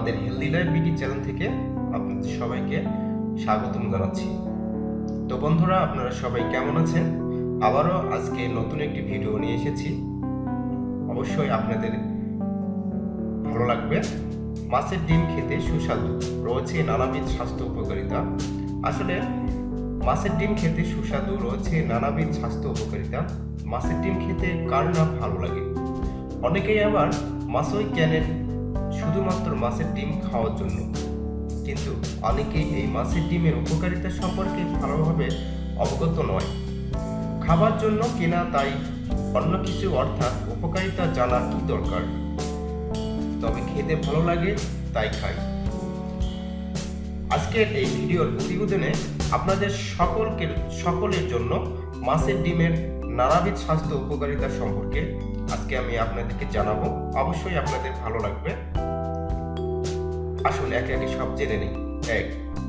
আমাদের healthy life BD channel থেকে আপনাদের সবাইকে স্বাগতম জানাচ্ছি। তো বন্ধুরা, আপনারা সবাই কেমন আছেন? আবারও আজকে নতুন একটি ভিডিও নিয়ে এসেছি। অবশ্যই আপনাদের ভালো লাগবে। মাছের ডিম খেতে সুস্বাদু, রয়েছে নানাবিধ স্বাস্থ্য উপকারিতা। আসলে মাছের ডিম খেতে সুস্বাদু, রয়েছে নানাবিধ স্বাস্থ্য উপকারিতা। মাছের ডিম খেতে কার না ভালো লাগে। অনেকেই আবার মাছই কেনেন শুধুমাত্র মাছের ডিম খাওয়ার জন্য, কিন্তু অনেকেই এই মাছের ডিমের উপকারিতা সম্পর্কে ভালোভাবে অবগত নয়। খাবার জন্য কেনা, তাই অন্য কিছু অর্থাৎ উপকারিতা জানার কি দরকার? তবে খেতে ভালো লাগে তাই খাই। আজকের এই ভিডিওর প্রতিবেদনে আপনাদের সকলের জন্য মাছের ডিমের নানাবিধ স্বাস্থ্য উপকারিতা সম্পর্কে আজকে আমি আপনাদেরকে জানাবো। অবশ্যই আপনাদের ভালো লাগবে। আসুন একে একে সব জেনে নিই। 1.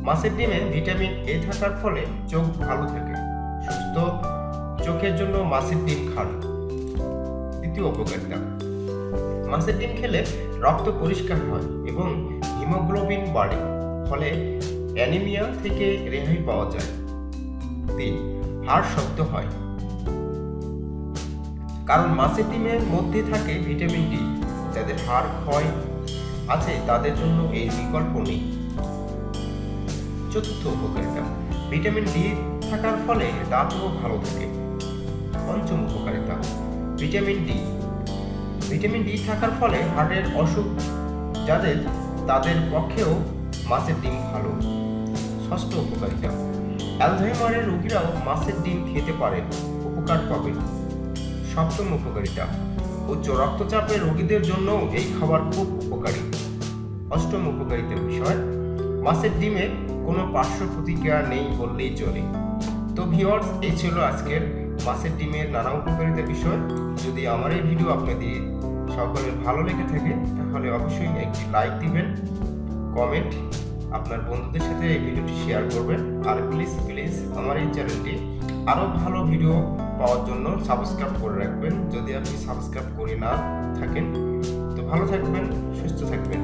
মাছের ডিমে ভিটামিন এ থাকার ফলে চোখ ভালো থাকে। সুস্থ চোখের জন্য মাছের ডিম খান। দ্বিতীয় উপকারিতা, মাছের ডিম খেলে রক্ত পরিষ্কার হয় এবং হিমোগ্লোবিন বাড়ে, ফলে অ্যানিমিয়া থেকে রেহাই পাওয়া যায়। 3. হাড় শক্ত হয়, কারণ মাছের ডিমের মধ্যে থাকে ভিটামিন ডি। যাদের হাড় ক্ষয় আছে তাদের জন্য এর বিকল্প নেই। চতুর্থ উপকারিতা, ভিটামিন ডি থাকার ফলে দাঁতও ভালো থাকে। পঞ্চম উপকারিতা, ভিটামিন ডি থাকার ফলে হার্টের অসুখ তাদের পক্ষেও মাছের ডিম ভালো। ষষ্ঠ উপকারিতা, অ্যালঝাইমারের রোগীরাও মাছের ডিম খেতে পারেন, উপকার পাবেন। সপ্তম উপকারিতা, উচ্চ রক্তচাপের রোগীদের জন্য এই খাবার খুব উপকারী। অষ্টম উপকারিতার বিষয়, মাছের ডিমে কোনো পার্শ্ব প্রতিক্রিয়া নেই বললেই চলে। তো ভিউয়ার্স, এই ছিল আজকের মাছের ডিমের নানা উপকারিতার বিষয়। যদি আমার এই ভিডিও আপনাদের সকলের ভালো লেগে থাকে তাহলে অবশ্যই একটি লাইক দিবেন, কমেন্ট, আপনার বন্ধুদের সাথে এই ভিডিওটি শেয়ার করবেন। আর প্লিজ আমার এই চ্যানেলটি আরও ভালো ভিডিও পাওয়ার জন্য সাবস্ক্রাইব করে রাখবেন, যদি আপনি সাবস্ক্রাইব করে না থাকেন। তো ভালো থাকবেন, সুস্থ থাকবেন।